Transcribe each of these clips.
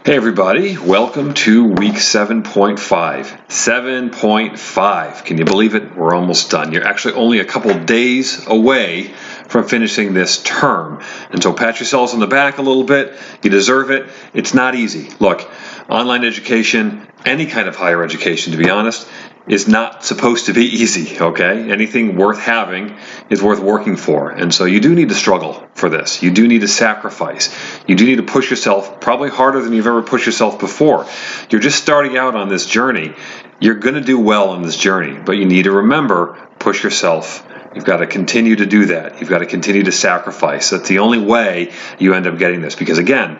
Hey everybody, welcome to week 7.5. 7.5. Can you believe it? We're almost done. You're actually only a couple days away from finishing this term. And so pat yourselves on the back a little bit. You deserve it. It's not easy. Look, online education, any kind of higher education, to be honest, is not supposed to be easy, okay? Anything worth having is worth working for. And so you do need to struggle for this. You do need to sacrifice. You do need to push yourself probably harder than you've ever pushed yourself before. You're just starting out on this journey. You're going to do well on this journey, but you need to remember, push yourself. You've got to continue to do that. You've got to continue to sacrifice. That's the only way you end up getting this, because again,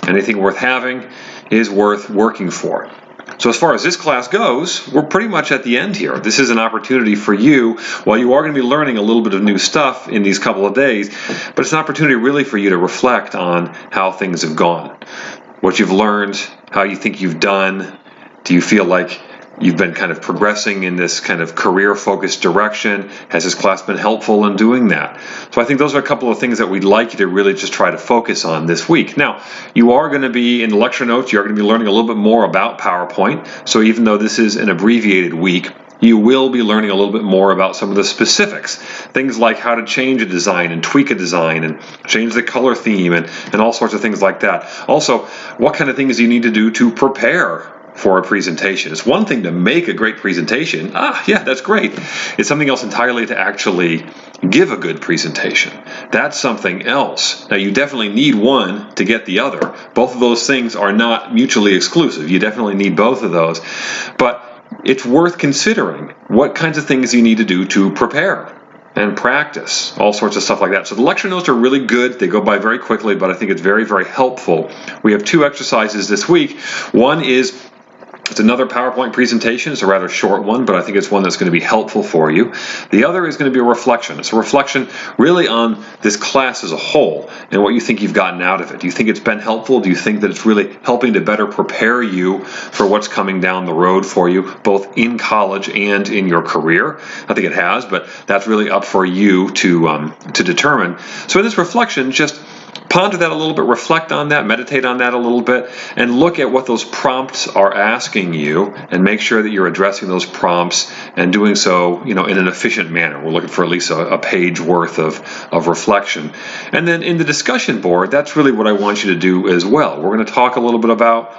anything worth having is worth working for. So as far as this class goes, we're pretty much at the end here. This is an opportunity for you, while you are going to be learning a little bit of new stuff in these couple of days, but it's an opportunity really for you to reflect on how things have gone, what you've learned, how you think you've done. Do you feel like you've been kind of progressing in this kind of career-focused direction? Has this class been helpful in doing that? So I think those are a couple of things that we'd like you to really just try to focus on this week. Now, you are going to be, in the lecture notes, you're going to be learning a little bit more about PowerPoint. So even though this is an abbreviated week, you will be learning a little bit more about some of the specifics. Things like how to change a design and tweak a design and change the color theme and all sorts of things like that. Also, what kind of things you need to do to prepare for a presentation. It's one thing to make a great presentation. Yeah, that's great. It's something else entirely to actually give a good presentation. That's something else. Now, you definitely need one to get the other. Both of those things are not mutually exclusive. You definitely need both of those. But it's worth considering what kinds of things you need to do to prepare and practice, all sorts of stuff like that. So the lecture notes are really good. They go by very quickly, but I think it's very, very helpful. We have two exercises this week. One is, it's another PowerPoint presentation. It's a rather short one, but I think it's one that's going to be helpful for you. The other is going to be a reflection. It's a reflection really on this class as a whole and what you think you've gotten out of it. Do you think it's been helpful? Do you think that it's really helping to better prepare you for what's coming down the road for you, both in college and in your career? I think it has, but that's really up for you to determine. So in this reflection, just ponder that a little bit, reflect on that, meditate on that a little bit, and look at what those prompts are asking you, and make sure that you're addressing those prompts and doing so, in an efficient manner. We're looking for at least a page worth of reflection. And then in the discussion board, that's really what I want you to do as well. We're going to talk a little bit about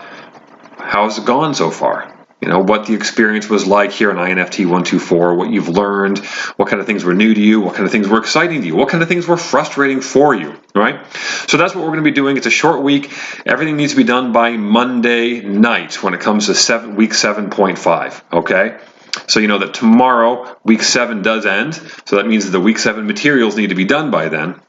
how's it gone so far. What the experience was like here in INFT 124, what you've learned, what kind of things were new to you, what kind of things were exciting to you, what kind of things were frustrating for you, right? So that's what we're going to be doing. It's a short week. Everything needs to be done by Monday night when it comes to week 7.5, okay? So you know that tomorrow, week 7 does end, so that means that the week 7 materials need to be done by then.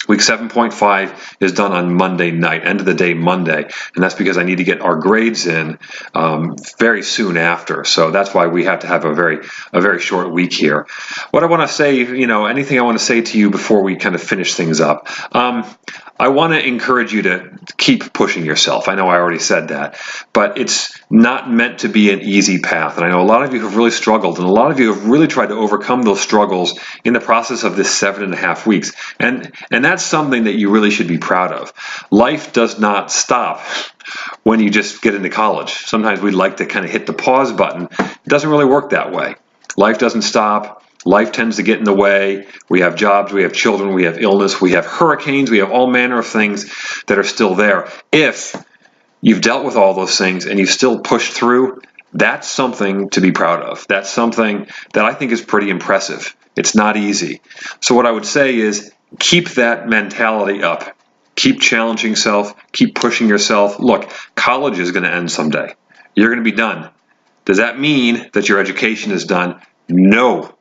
Week 7.5 is done on Monday night, end of the day Monday, and that's because I need to get our grades in very soon after. So that's why we have to have a very short week here. What I want to say, anything I want to say to you before we kind of finish things up, I want to encourage you to keep pushing yourself. I know I already said that, but it's not meant to be an easy path. And I know a lot of you have really struggled, and a lot of you have really tried to overcome those struggles in the process of this 7.5 weeks. And that's something that you really should be proud of. Life does not stop when you just get into college. Sometimes we'd like to kind of hit the pause button. It doesn't really work that way. Life doesn't stop. Life tends to get in the way. We have jobs, we have children, we have illness, we have hurricanes, we have all manner of things that are still there. If you've dealt with all those things and you've still pushed through, that's something to be proud of. That's something that I think is pretty impressive. It's not easy. So what I would say is keep that mentality up. Keep challenging yourself. Keep pushing yourself. Look, college is going to end someday. You're going to be done. Does that mean that your education is done? No.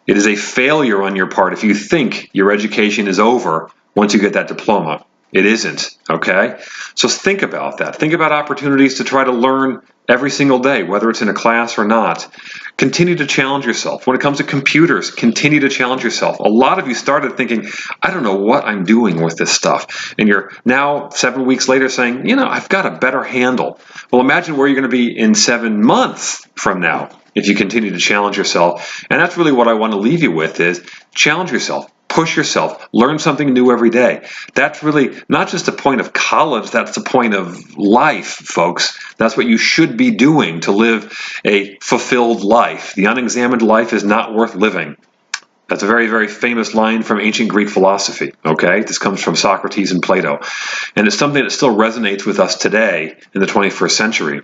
It is a failure on your part if you think your education is over once you get that diploma. It isn't, okay? So think about that. Think about opportunities to try to learn every single day, whether it's in a class or not. Continue to challenge yourself. When it comes to computers, continue to challenge yourself. A lot of you started thinking, I don't know what I'm doing with this stuff. And you're now 7 weeks later saying, I've got a better handle. Well, imagine where you're going to be in 7 months from now if you continue to challenge yourself. And that's really what I want to leave you with is challenge yourself. Push yourself. Learn something new every day. That's really not just the point of college, that's the point of life, folks. That's what you should be doing to live a fulfilled life. The unexamined life is not worth living. That's a very, very famous line from ancient Greek philosophy, okay? This comes from Socrates and Plato. And it's something that still resonates with us today in the 21st century.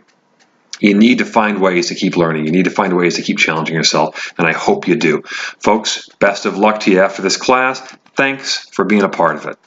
You need to find ways to keep learning. You need to find ways to keep challenging yourself, and I hope you do. Folks, best of luck to you after this class. Thanks for being a part of it.